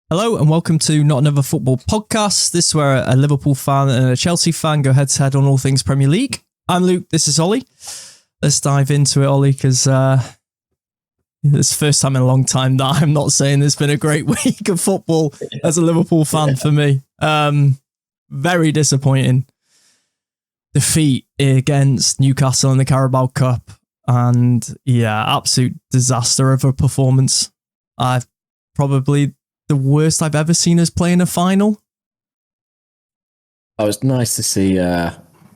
Hello and welcome to Not Another Football Podcast. This is where a Liverpool fan and a Chelsea fan go head to head on all things Premier League. I'm Luke, this is Ollie. Let's dive into it, Ollie, because it's the first time in a long time that I'm not saying there's been a great week of football as a Liverpool fan for me. Very disappointing defeat against Newcastle in the Carabao Cup. And yeah, absolute disaster of a performance. Probably the worst I've ever seen us play in a final. Oh, it's nice to see some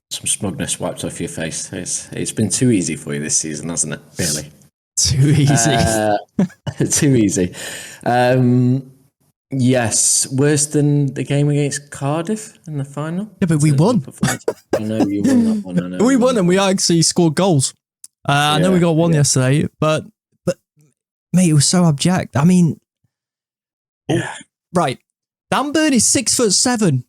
smugness wiped off your face. It's been too easy for you this season, hasn't it? Really? Too easy. Too easy. Yes, worse than the game against Cardiff in the final. Yeah, but we won. I know you won that one. I know we won and we actually scored goals. I know we got one yesterday, but mate, it was so abject. I mean, right. Dan Burn is 6'7".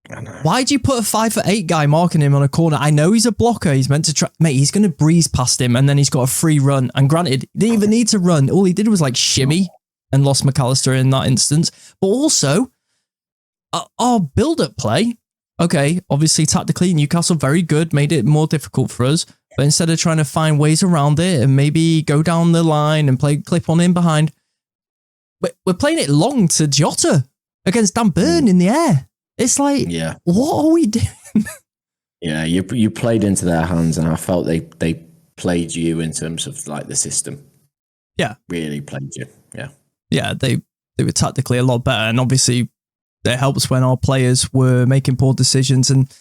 I know. Why'd you put a 5'8" guy marking him on a corner? I know he's a blocker. He's meant to try. Mate, he's going to breeze past him and then he's got a free run. And granted, he didn't even need to run. All he did was like shimmy and lost McAllister in that instance. But also, our build-up play, okay, obviously tactically, Newcastle very good, made it more difficult for us. But instead of trying to find ways around it and maybe go down the line and play clip on in behind, we're playing it long to Jota against Dan Burn in the air. It's like, what are we doing? Yeah, you played into their hands, and I felt they played you in terms of like the system. Yeah, really played you. Yeah. They were tactically a lot better, and obviously it helps when our players were making poor decisions and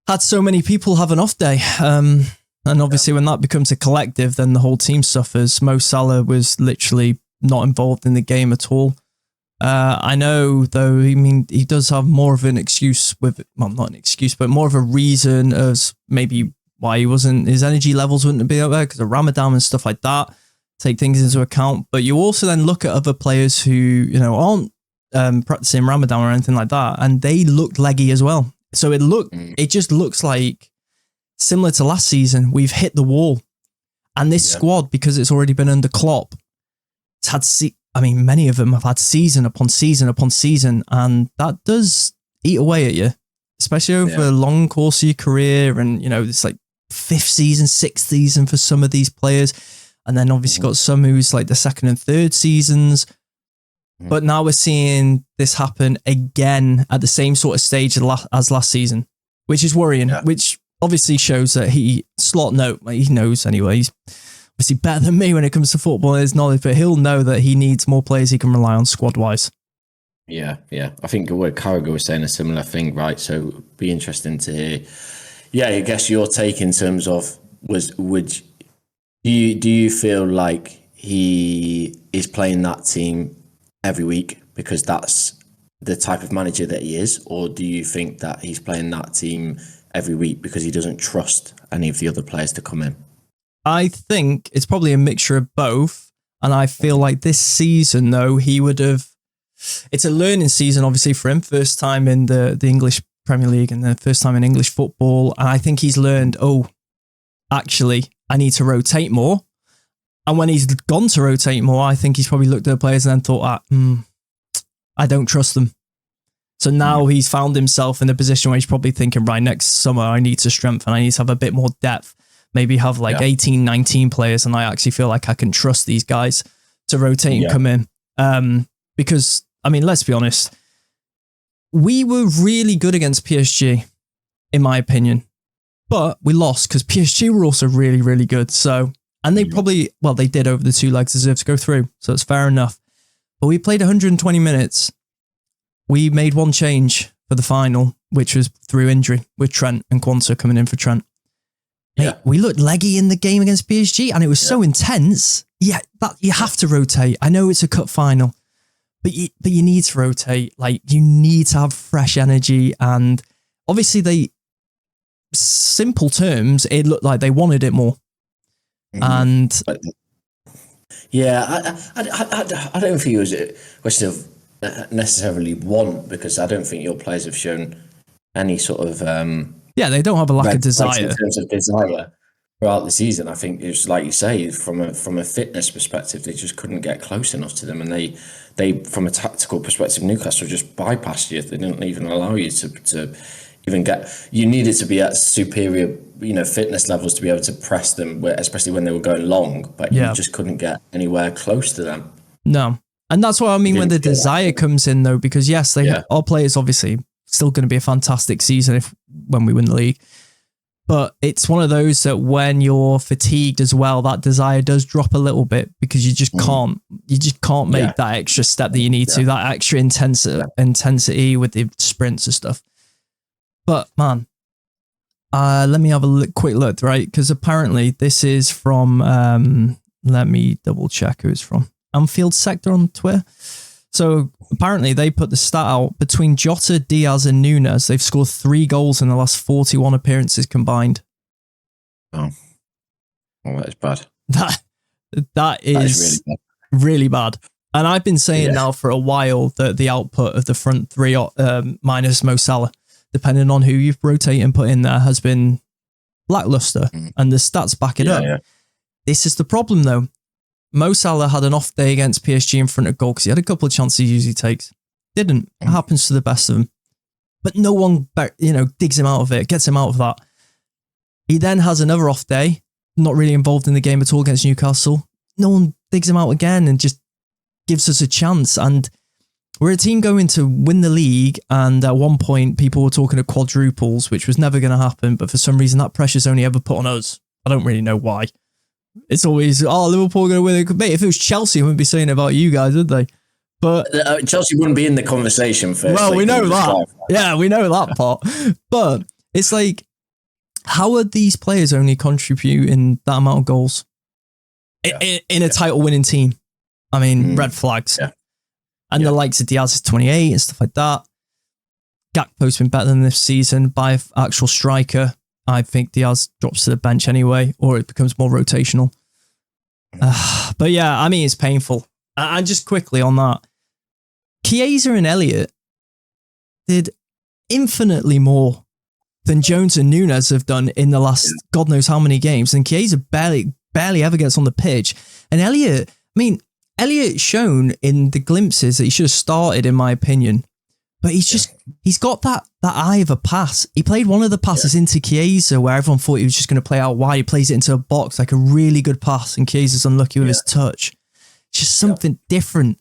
had so many people have an off day. And obviously when that becomes a collective, then the whole team suffers. Mo Salah was literally not involved in the game at all. I know, though, I mean, he does have more of an excuse not an excuse, but more of a reason as maybe why he wasn't, his energy levels wouldn't be up there because of Ramadan and stuff like that. Take things into account. But you also then look at other players who, aren't practicing Ramadan or anything like that, and they looked leggy as well. So it just looks like similar to last season, we've hit the wall. And this squad, because it's already been under Klopp, it's had many of them have had season upon season upon season, and that does eat away at you, especially over a long course of your career. And, it's like 5th season, 6th season for some of these players. And then obviously got some who's like the 2nd and 3rd seasons. But now we're seeing this happen again at the same sort of stage as last season, which is worrying, which obviously shows that he knows anyway. He's obviously better than me when it comes to football and his knowledge, but he'll know that he needs more players he can rely on squad-wise. Yeah. I think Carragher was saying a similar thing, right? So be interesting to hear. Yeah, I guess your take in terms of do you feel like he is playing that team every week because that's the type of manager that he is, or do you think that he's playing that team every week because he doesn't trust any of the other players to come in? I think it's probably a mixture of both. And I feel like this season, though, it's a learning season, obviously, for him. First time in the English Premier League and the first time in English football. And I think he's learned, actually, I need to rotate more. And when he's gone to rotate more, I think he's probably looked at the players and then thought, I don't trust them. So now he's found himself in a position where he's probably thinking, right, next summer, I need to strengthen. I need to have a bit more depth. Maybe have 18, 19 players, and I actually feel like I can trust these guys to rotate and come in. Because, let's be honest, we were really good against PSG, in my opinion. But we lost because PSG were also really, really good. So, and they probably, they did over the 2 legs, deserve to go through. So it's fair enough. But we played 120 minutes. We made one change for the final, which was through injury with Trent and Quanta coming in for Trent. Mate, we looked leggy in the game against PSG, and it was so intense. Yeah, that you have to rotate. I know it's a cup final, but you need to rotate. Like, you need to have fresh energy, and obviously simple terms, it looked like they wanted it more. And I don't think it was a question of necessarily want, because I don't think your players have shown any sort of they don't have a lack of desire in terms of desire. throughout the season. I think it's like you say, from a fitness perspective, they just couldn't get close enough to them, and they from a tactical perspective, Newcastle just bypassed you. They didn't even allow you to even get. You needed to be at superior, fitness levels to be able to press them, especially when they were going long. But you just couldn't get anywhere close to them. No, and that's what I mean when the desire comes in, though, because yes, our players obviously still going to be a fantastic season when we win the league. But it's one of those that when you're fatigued as well, that desire does drop a little bit because you just can't make that extra step that you need to, that extra intensity with the sprints and stuff. But man, let me have a quick look, right? Because apparently this is from, let me double check who it's from. Anfield Sector on Twitter. So apparently they put the stat out between Jota, Diaz and Núñez. They've scored 3 goals in the last 41 appearances combined. Oh, well, that is bad. That is really bad. And I've been saying now for a while that the output of the front three minus Mo Salah, depending on who you've rotated and put in there, has been lackluster. And the stats back it up. Yeah. This is the problem though. Mo Salah had an off day against PSG in front of goal because he had a couple of chances he usually takes. Didn't. It happens to the best of them. But no one, digs him out of it, gets him out of that. He then has another off day, not really involved in the game at all against Newcastle. No one digs him out again and just gives us a chance. And we're a team going to win the league. And at one point, people were talking of quadruples, which was never going to happen. But for some reason, that pressure's only ever put on us. I don't really know why. It's always, Liverpool are going to win it. Mate, if it was Chelsea, I wouldn't be saying it about you guys, would they? But Chelsea wouldn't be in the conversation first. Well, we know that. Yeah, we know that part. But it's like, how are these players only contributing that amount of goals in a title-winning team? I mean, red flags. Yeah. And the likes of Diaz is 28 and stuff like that. Gakpo's been better than this season by actual striker. I think Diaz drops to the bench anyway, or it becomes more rotational. But yeah, I mean, it's painful. And just quickly on that, Chiesa and Elliott did infinitely more than Jones and Núñez have done in the last God knows how many games. And Chiesa barely ever gets on the pitch. And Elliott shown in the glimpses that he should have started, in my opinion. But he's got that eye of a pass. He played one of the passes into Chiesa where everyone thought he was just going to play out wide. He plays it into a box, like a really good pass, and Chiesa's unlucky with his touch. It's just something different.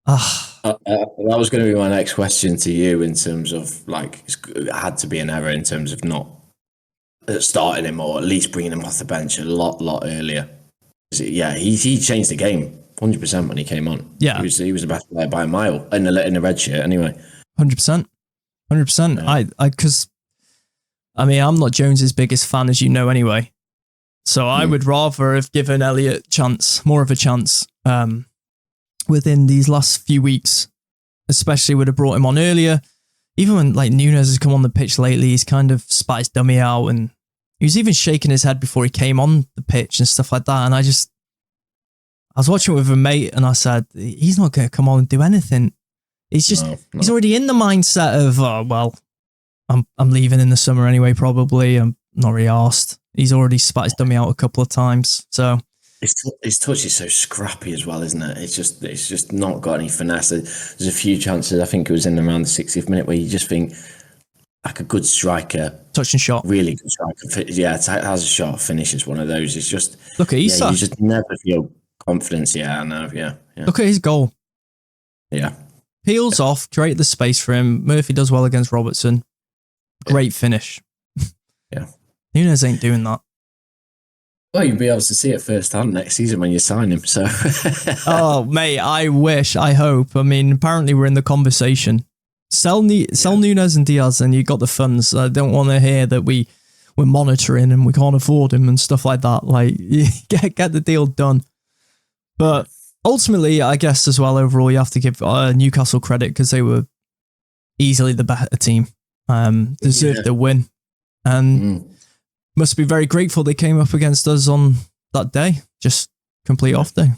That was going to be my next question to you in terms of, like, it had to be an error in terms of not starting him or at least bringing him off the bench a lot earlier. Yeah, he changed the game 100% when he came on. Yeah. He was the best player by a mile in the red shirt anyway. 100%. Because I'm not Jones's biggest fan, as you know, anyway. So I would rather have given Elliott more of a chance within these last few weeks, especially would have brought him on earlier. Even when like Núñez has come on the pitch lately, he's kind of spat his dummy out and he was even shaking his head before he came on the pitch and stuff like that. And I was watching it with a mate and I said, he's not going to come on and do anything. It's just, he's already in the mindset of, I'm leaving in the summer anyway, probably. I'm not really arsed. He's already spat his dummy out a couple of times. So his touch is so scrappy as well, isn't it? It's just not got any finesse. There's a few chances, I think it was in around the 60th minute, where you just think, like a good striker. Touch and shot. Really good striker. Yeah, has a shot, finishes one of those. It's just, look at you just never feel confidence. Yeah, I know. Yeah. Look at his goal. Yeah. Peels off, create the space for him. Murphy does well against Robertson. Great finish. Yeah. Núñez ain't doing that. Well, you'll be able to see it firsthand next season when you sign him. So. Oh, mate, I wish, I hope. I mean, apparently we're in the conversation. Sell Núñez and Diaz and you got the funds. I don't want to hear that we're monitoring and we can't afford him and stuff like that. Like, get the deal done. But ultimately, I guess as well, overall, you have to give Newcastle credit because they were easily the better team. Deserved the win. And must be very grateful they came up against us on that day. Just complete off day.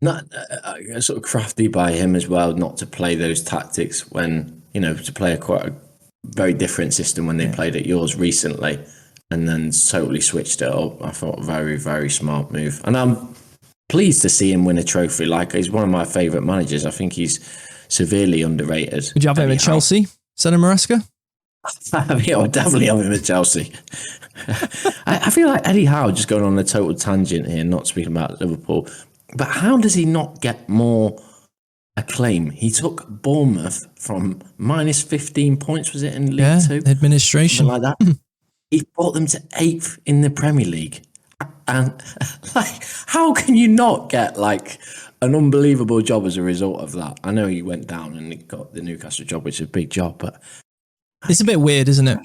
Not sort of crafty by him as well, not to play those tactics when, to play quite a very different system when they played at yours recently. and then totally switched it up. I thought very, very smart move. And I'm pleased to see him win a trophy. Like, he's one of my favourite managers. I think he's severely underrated. Would you have him at Chelsea, Senna Maresca? I mean, I would definitely have him at Chelsea. I feel like Eddie Howe, just going on a total tangent here, not speaking about Liverpool, but how does he not get more acclaim? He took Bournemouth from minus 15 points, was it, in League Two? Administration. Something like that. He brought them to 8th in the Premier League. And like, how can you not get like an unbelievable job as a result of that? I know he went down and he got the Newcastle job, which is a big job, but it's a bit weird, isn't it?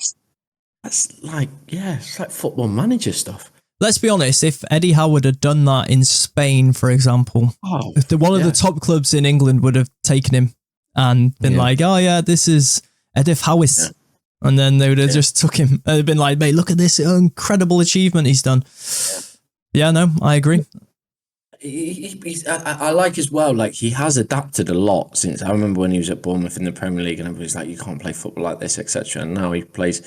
That's like, yeah, it's like football manager stuff. Let's be honest, if Eddie Howe had done that in Spain, for example, if one of the top clubs in England would have taken him and been like, oh yeah, this is Eddie Howe. And then they would have just took him. They'd been like, mate, look at this incredible achievement he's done. Yeah, no, I agree. I like as well, like, he has adapted a lot since. I remember when he was at Bournemouth in the Premier League and everybody's like, you can't play football like this, etc. And now he plays,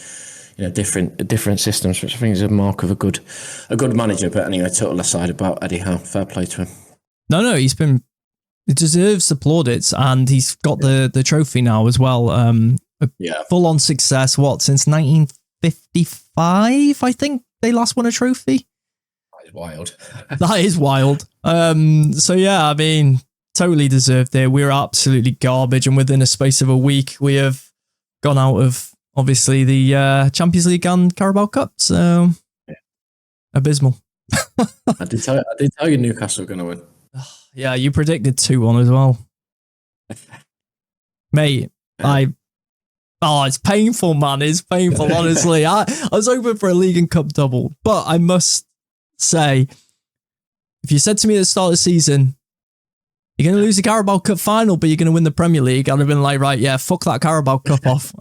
different systems, which I think is a mark of a good manager. But anyway, total aside about Eddie Howe. Fair play to him. No, he deserves the plaudits, and he's got the trophy now as well. Full on success. Since 1955, I think they last won a trophy. Wild. That is wild. So yeah, I mean, totally deserved it. We're absolutely garbage, and within a space of a week, we have gone out of obviously the Champions League and Carabao Cup. So abysmal. I did tell you Newcastle were going to win. Yeah, you predicted 2-1 as well, mate. It's painful, man. It's painful, honestly. I was hoping for a League and Cup double, but I must say, if you said to me at the start of the season, you're going to lose the Carabao Cup final, but you're going to win the Premier League, I'd have been like, right, yeah, fuck that Carabao Cup off.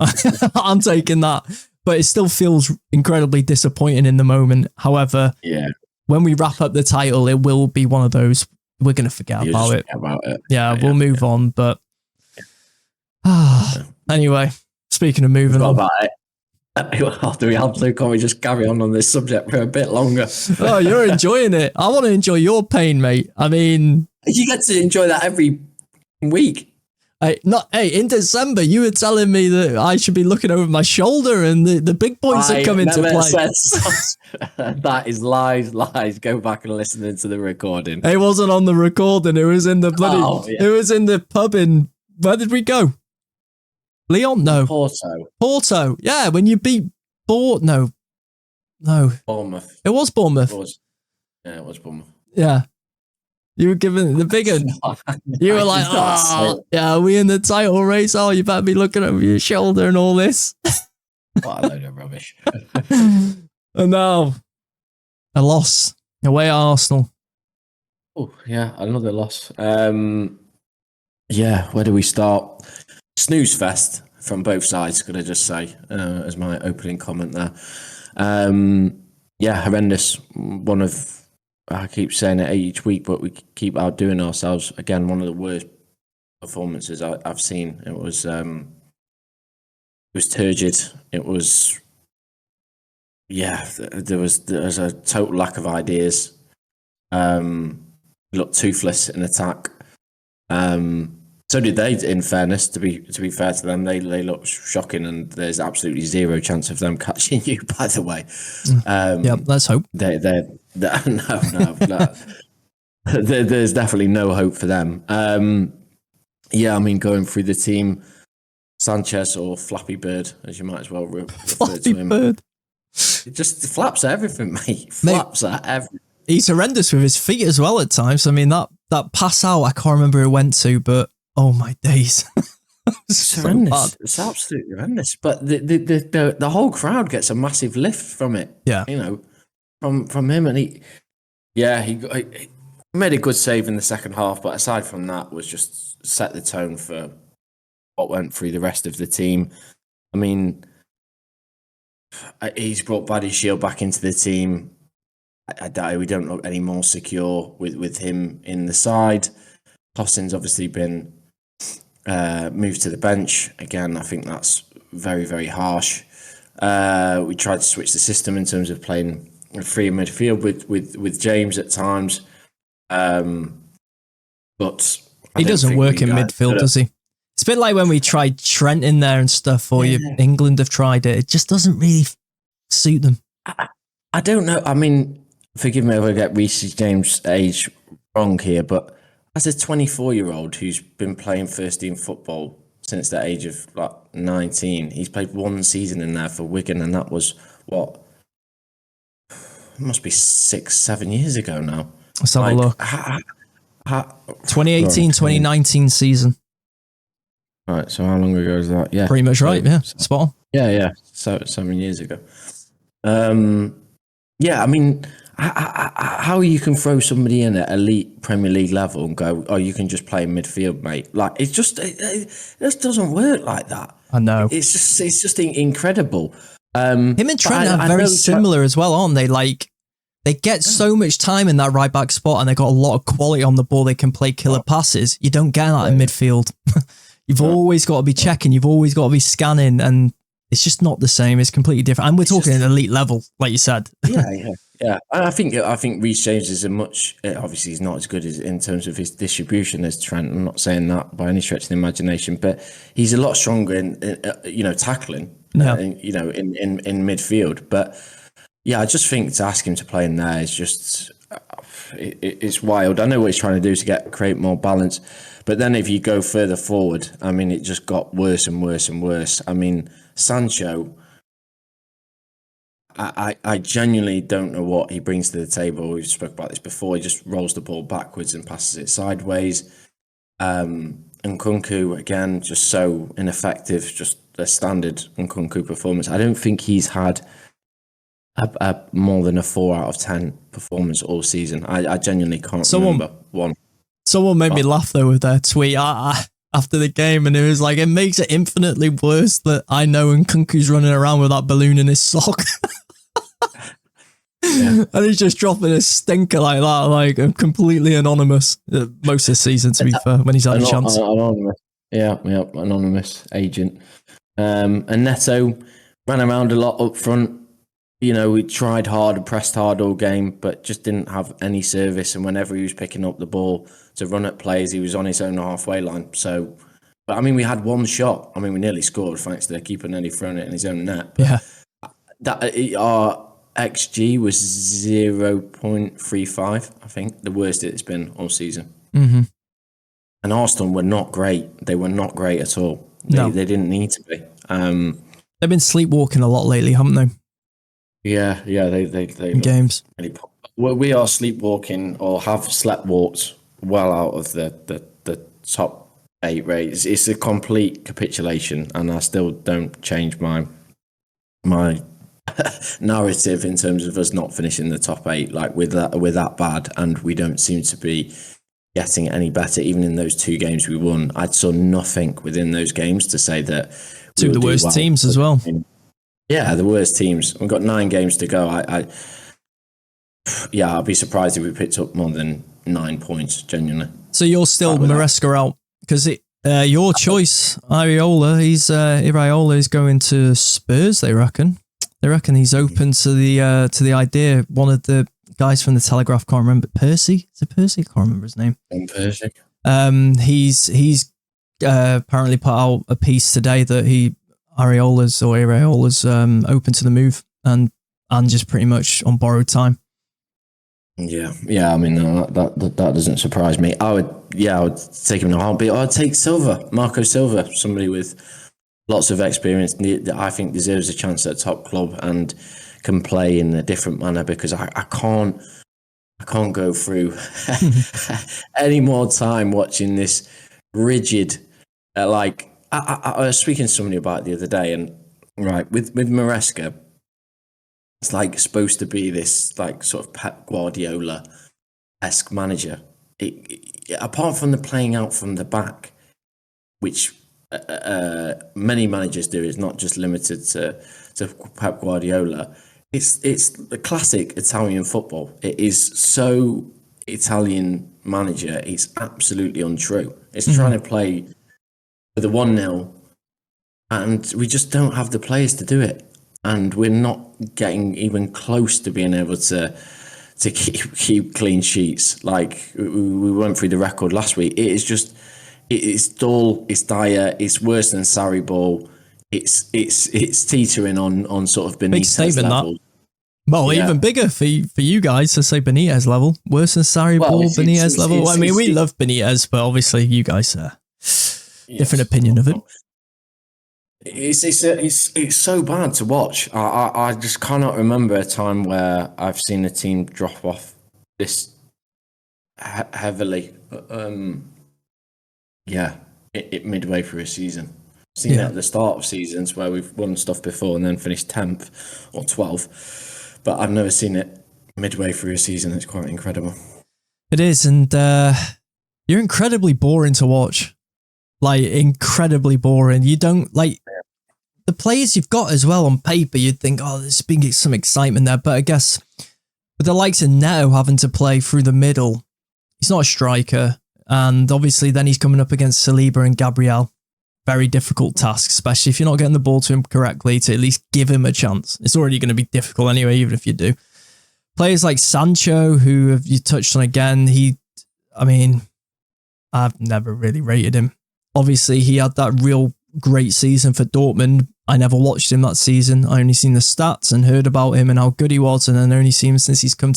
I'm taking that. But it still feels incredibly disappointing in the moment. However, when we wrap up the title, it will be one of those, we're going to forget about it. We'll move on. But anyway, speaking of moving on. Do we have to? Can't we just carry on this subject for a bit longer? Oh, you're enjoying it. I want to enjoy your pain, mate. I mean, you get to enjoy that every week. In December, you were telling me that I should be looking over my shoulder and the big points are coming to play. That is lies. Go back and listen into the recording. It wasn't on the recording. It was in the bloody. It was in the pub in. Where did we go? Leon? No. Porto. Yeah, when you beat No. Bournemouth. It was Bournemouth. It was Bournemouth. Yeah. You were given the big one. You were like, are we in the title race? Oh, you better be looking over your shoulder and all this. What a load of rubbish. And now, a loss away at Arsenal. Oh, yeah, another loss. Where do we start? Snooze fest from both sides, could I just say, as my opening comment there. Horrendous. I keep saying it each week, but we keep outdoing ourselves. Again, one of the worst performances I've seen. It was turgid. It was, there was a total lack of ideas. Looked toothless in attack. So did they, in fairness, to be fair to them. They look shocking, and there's absolutely zero chance of them catching you, by the way. Let's hope. There's definitely no hope for them. Going through the team, Sanchez, or Flappy Bird, as you might as well refer to him. Bird. It just flaps at everything, mate. Flaps at everything. He's horrendous with his feet as well at times. I mean, that pass out, I can't remember who it went to, but oh my days. It's horrendous. It's absolutely horrendous. But the whole crowd gets a massive lift from it. Yeah. From him, and he made a good save in the second half, but aside from that, was just set the tone for what went through the rest of the team. I mean, he's brought Buddy Shield back into the team. I doubt we don't look any more secure with him in the side. Costin's obviously been moved to the bench. Again, I think that's very, very harsh. We tried to switch the system in terms of playing free midfield with James at times. But he doesn't work in midfield, does he? It's a bit like when we tried Trent in there and stuff, or England have tried it. It just doesn't really suit them. I don't know. I mean, forgive me if I get Reece James' age wrong here, but as a 24-year-old who's been playing first team football since the age of like 19, he's played one season in there for Wigan, and that was what? It must be 6-7 years ago now. Let's have a look. 2018-2019 season. Right, so how long ago is that? Yeah, pretty much right. Yeah, spot on. Yeah. So 7 years ago. Yeah, I mean, how you can throw somebody in at elite Premier League level and go, oh, you can just play midfield, mate? Like, it just doesn't work like that. I know. It's just incredible. Him and Trent are very similar as well, aren't they? Like, they get so much time in that right back spot, and they got a lot of quality on the ball. They can play killer passes. You don't get that in midfield. You've always got to be checking. You've always got to be scanning, and it's just not the same. It's completely different. And we're talking an elite level, like you said. Yeah. I think Reece James is obviously he's not as good as in terms of his distribution as Trent. I'm not saying that by any stretch of the imagination, but he's a lot stronger in tackling. In midfield. But yeah, I just think to ask him to play in there is just it's wild. I know what he's trying to do to create more balance, but then if you go further forward, I mean, it just got worse and worse and worse. I mean, Sancho, I genuinely don't know what he brings to the table. We've spoke about this before. He just rolls the ball backwards and passes it sideways. And Nkunku, again, just so ineffective, just a standard Nkunku performance. I don't think he's had a more than a 4 out of 10 performance all season. I genuinely can't remember one. Someone made me laugh, though, with their tweet after the game, and it was like, it makes it infinitely worse that I know Nkunku's running around with that balloon in his sock. Yeah. And he's just dropping a stinker like that, like completely anonymous most of the season, to be fair, when he's had a chance. Anonymous. Yeah, anonymous agent. And Neto ran around a lot up front. We tried hard and pressed hard all game, but just didn't have any service. And whenever he was picking up the ball to run at players, he was on his own halfway line. So, but I mean, we had one shot. I mean, we nearly scored thanks to the keeper nearly throwing it in his own net. Yeah. Our XG was 0.35, I think, the worst it's been all season. Mm-hmm. And Arsenal were not great. They were not great at all. They didn't need to be. They've been sleepwalking a lot lately, haven't they? Yeah. They in games. Really well, we are sleepwalking or have sleptwalked well out of the top 8 rates. It's a complete capitulation, and I still don't change my narrative in terms of us not finishing the top 8. Like we're that bad, and we don't seem to be getting any better. Even in those 2 games we won, I saw nothing within those games to say that 2 of the worst teams as well. Yeah, the worst teams. We've got 9 games to go. I'd be surprised if we picked up more than 9 points, genuinely. So you're still Maresca out, because your choice, Iraola is going to Spurs, they reckon. They reckon he's open to the idea. One of the guys from the Telegraph, can't remember, Percy? Is it Percy? I can't remember his name. Percy. He's apparently put out a piece today that Iraola's open to the move and just pretty much on borrowed time. Yeah. I mean, that doesn't surprise me. I would take him in a heartbeat. I'd take Marco Silva, somebody with lots of experience that I think deserves a chance at a top club and can play in a different manner, because I can't go through any more time watching this rigid, I was speaking to somebody about it the other day, and right, with Maresca, it's like supposed to be this like sort of Pep Guardiola-esque manager. Apart from the playing out from the back, which many managers do, it's not just limited to Pep Guardiola. It's the classic Italian football. It is so Italian manager. It's absolutely untrue. It's trying to play with a 1-0, and we just don't have the players to do it. and we're not getting even close to being able to keep clean sheets. Like we went through the record last week. It is just, it's dull, it's dire, it's worse than Sarri ball. It's teetering on sort of Benitez level. Well, even bigger for you guys to say Benitez level, worse than Sarri ball, Benitez level. I mean, we love Benitez, but obviously you guys different opinion of it. It's so bad to watch. I just cannot remember a time where I've seen a team drop off this heavily. Midway through a season. I've seen it at the start of seasons where we've won stuff before and then finished 10th or 12th, but I've never seen it midway through a season. It's quite incredible. It is, and you're incredibly boring to watch. Like, incredibly boring. You don't, like, the players you've got as well on paper, you'd think, oh, there's been some excitement there, but I guess with the likes of Neto having to play through the middle, he's not a striker, and obviously then he's coming up against Saliba and Gabriel. Very difficult task, especially if you're not getting the ball to him correctly, to at least give him a chance. It's already going to be difficult anyway, even if you do. Players like Sancho, who you touched on again, I've never really rated him. Obviously, he had that real great season for Dortmund. I never watched him that season. I only seen the stats and heard about him and how good he was, and then only seen him since he's come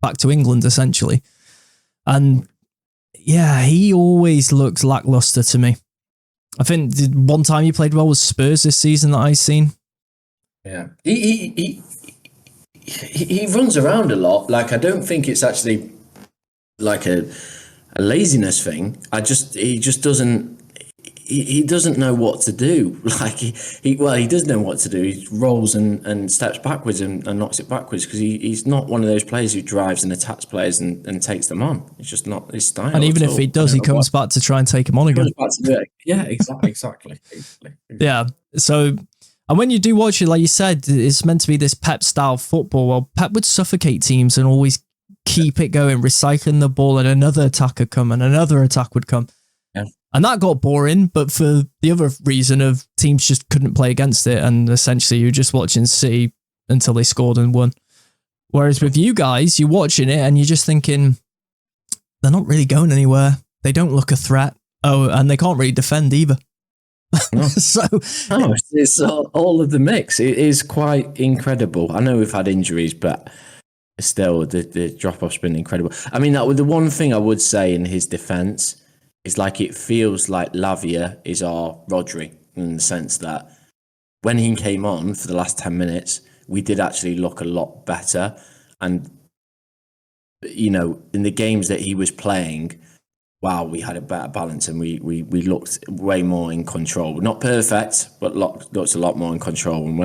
back to England, essentially. And yeah, he always looks lackluster to me. I think the one time he played well was Spurs this season that I've seen. Yeah, he runs around a lot. Like, I don't think it's actually like a laziness thing. He just doesn't. He doesn't know what to do. Like he does know what to do. He rolls and steps backwards and knocks it backwards because he's not one of those players who drives and attacks players and takes them on. It's just not his style. And even if he does, he comes back to try and take him on again. Yeah, exactly. Yeah. So, and when you do watch it, like you said, it's meant to be this Pep style football. Well, Pep would suffocate teams and always keep it going, recycling the ball, and another attack would come and another attack would come. Yeah. And that got boring, but for the other reason of teams just couldn't play against it, and essentially you're just watching City until they scored and won. Whereas with you guys, you're watching it and you're just thinking, they're not really going anywhere. They don't look a threat. Oh, and they can't really defend either. No. So it's all of the mix. It is quite incredible. I know we've had injuries, but still, the drop-off's been incredible. I mean, the one thing I would say in his defence is, like, it feels like Lavia is our Rodri, in the sense that when he came on for the last 10 minutes, we did actually look a lot better. And, you know, in the games that he was playing, wow, we had a better balance and we looked way more in control. Not perfect, but looked a lot more in control. And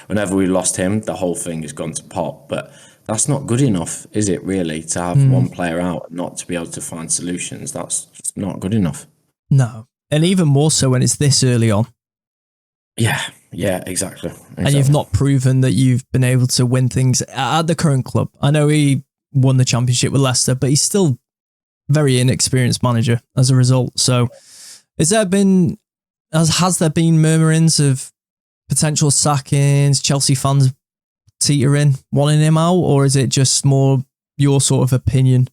whenever we lost him, the whole thing has gone to pot. But that's not good enough, is it, really, to have one player out and not to be able to find solutions? That's just not good enough. No. And even more so when it's this early on. Yeah, exactly. And you've not proven that you've been able to win things at the current club. I know he won the championship with Leicester, but he's still very inexperienced manager as a result. So has there been murmurings of potential sackings, Chelsea fans teetering, wanting him out, or is it just more your sort of opinion?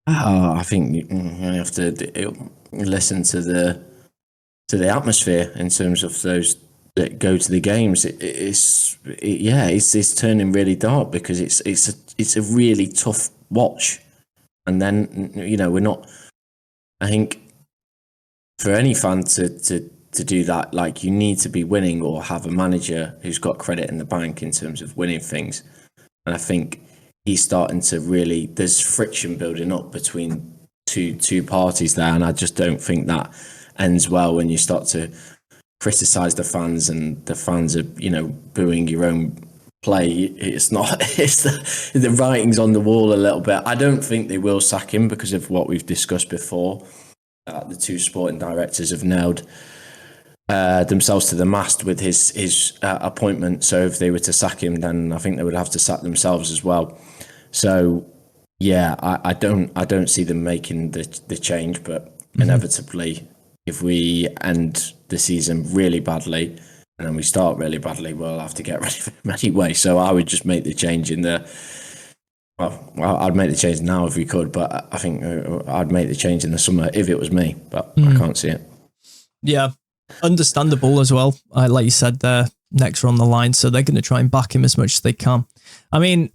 I think you have to listen to the atmosphere in terms of those that go to the games. It's turning really dark because it's a really tough watch. And then, you know, we're not, I think for any fan to do that, like, you need to be winning or have a manager who's got credit in the bank in terms of winning things. And I think he's starting to really, there's friction building up between two parties there. And I just don't think that ends well when you start to criticize the fans and the fans are, you know, booing your own play. It's the writing's on the wall a little bit. I don't think they will sack him because of what we've discussed before. The two sporting directors have nailed themselves to the mast with his appointment. So if they were to sack him, then I think they would have to sack themselves as well. So yeah, I don't see them making the change, but inevitably, if we end the season really badly, and then we start really badly, we'll have to get rid of him anyway. So I would just make the change in the. Well, I'd make the change now if we could, but I think I'd make the change in the summer if it was me, but I can't see it. Yeah, understandable as well. Like you said, they're next on the line, so they're going to try and back him as much as they can. I mean,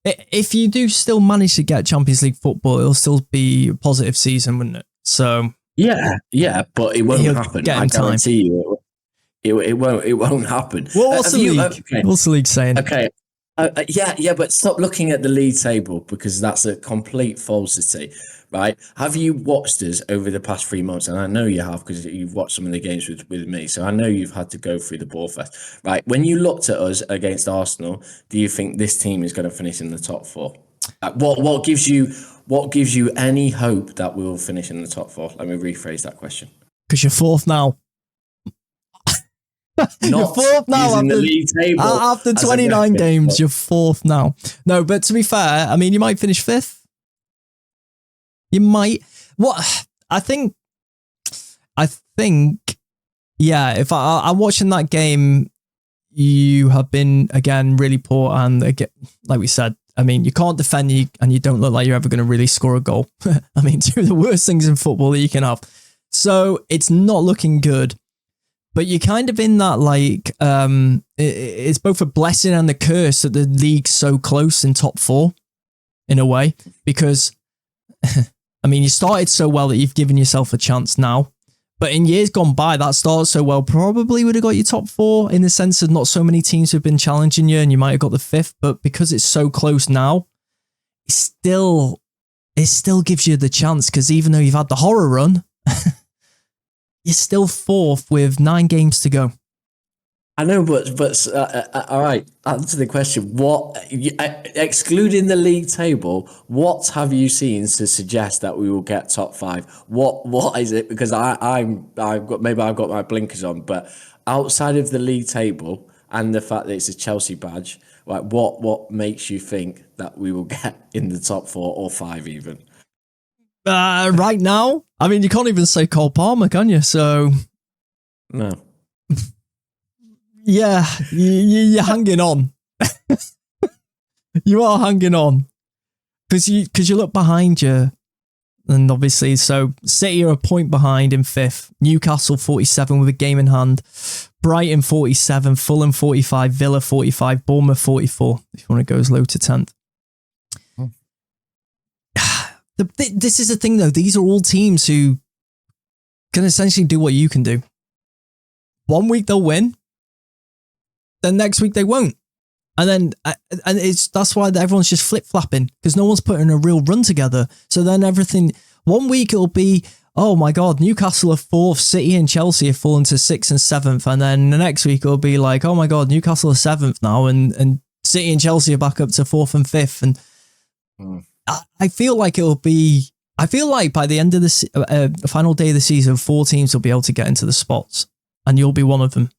if you do still manage to get Champions League football, it'll still be a positive season, wouldn't it? So yeah, but it won't happen. I guarantee you, it won't happen. Well, what's the league? Okay. What's the league saying? Okay. Yeah, but stop looking at the league table because that's a complete falsity, right? Have you watched us over the past 3 months? And I know you have because you've watched some of the games with me. So I know you've had to go through the ball fest, right? When you looked at us against Arsenal, do you think this team is going to finish in the top 4? What gives you any hope that we will finish in the top 4? Let me rephrase that question. Because you're 4th now. You're 4th now after, the league table after 29 games. You're 4th now. No, but to be fair, I mean, you might finish 5th. You might. What I think. Yeah. If I'm watching that game, you have been again really poor, and again, like we said, I mean, you can't defend you, and you don't look like you're ever going to really score a goal. I mean, two of the worst things in football that you can have. So it's not looking good. But you're kind of in that, like, it's both a blessing and a curse that the league's so close in top 4, in a way. Because, I mean, you started so well that you've given yourself a chance now. But in years gone by, that started so well, probably would have got you top 4 in the sense of not so many teams have been challenging you and you might have got the 5th. But because it's so close now, it still gives you the chance. Because even though you've had the horror run... You're still 4th with 9 games to go. I know, but all right. Answer the question. What, excluding the league table, what have you seen to suggest that we will get top 5? What is it? Because I've got my blinkers on, but outside of the league table and the fact that it's a Chelsea badge, like what makes you think that we will get in the top 4 or 5 even? Right now, I mean, you can't even say Cole Palmer, can you? So, no. Yeah, you're hanging on. You are hanging on because you look behind you, and obviously, so City are a point behind in 5th. Newcastle 47 with a game in hand. Brighton 47, Fulham 45, Villa 45, Bournemouth 44. If you want to go as low to 10th. This is the thing, though. These are all teams who can essentially do what you can do. 1 week they'll win, then next week they won't, and then that's why everyone's just flip flopping because no one's putting a real run together. So then everything 1 week it'll be, oh my god, Newcastle are 4th, City and Chelsea have fallen to 6th and 7th, and then the next week it'll be like, oh my god, Newcastle are 7th now, and City and Chelsea are back up to 4th and 5th, and. I feel like it'll be. I feel like by the end of the final day of the season, 4 teams will be able to get into the spots, and you'll be one of them.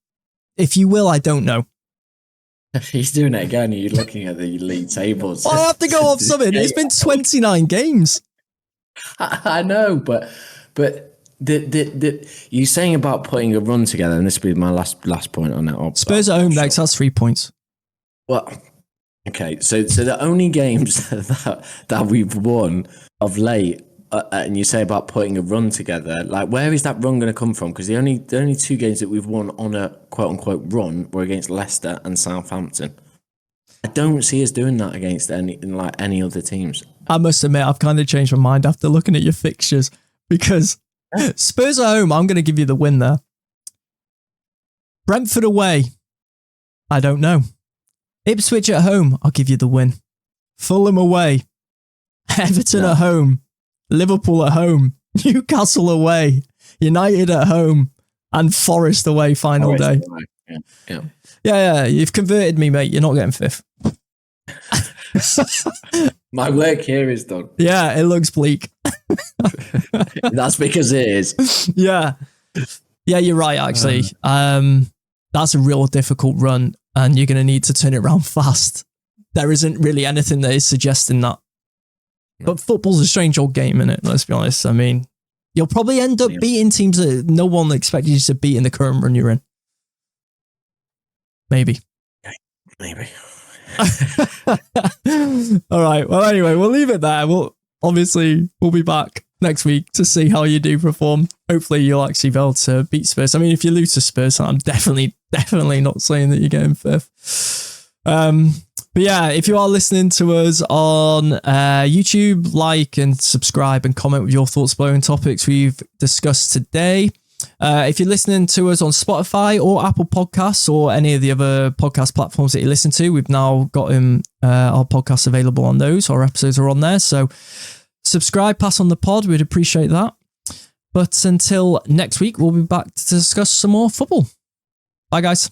If you will, I don't know. He's doing it again. You're looking at the league tables. Well, I have to go off something. It's been 29 games. I know, but the you saying about putting a run together, and this will be my last point on that. Spurs at home next. That's 3 points. Well. Okay, so the only games that we've won of late, and you say about putting a run together, like where is that run going to come from? Because the only 2 games that we've won on a quote unquote run were against Leicester and Southampton. I don't see us doing that against any other teams. I must admit, I've kind of changed my mind after looking at your fixtures because Spurs at home, I'm going to give you the win there. Brentford away, I don't know. Ipswich at home, I'll give you the win. Fulham away. Everton at home. Liverpool at home. Newcastle away. United at home. And Forest away final day. Yeah, you've converted me, mate. You're not getting 5th. My work here is done. Yeah, it looks bleak. That's because it is. Yeah, you're right, actually. That's a real difficult run. And you're going to need to turn it around fast. There isn't really anything that is suggesting that. No. But football's a strange old game, innit? Let's be honest. I mean, you'll probably end up beating teams that no one expected you to beat in the current run you're in. Maybe. Maybe. All right. Well, anyway, we'll leave it there. We'll be back next week to see how you do perform. Hopefully you'll actually be able to beat Spurs. I mean, if you lose to Spurs, I'm definitely not saying that you're getting fifth. But yeah, if you are listening to us on YouTube, like and subscribe and comment with your thoughts below on topics we've discussed today. If you're listening to us on Spotify or Apple Podcasts or any of the other podcast platforms that you listen to, we've now got our podcasts available on those. Our episodes are on there. So subscribe, pass on the pod. We'd appreciate that. But until next week, we'll be back to discuss some more football. Bye, guys.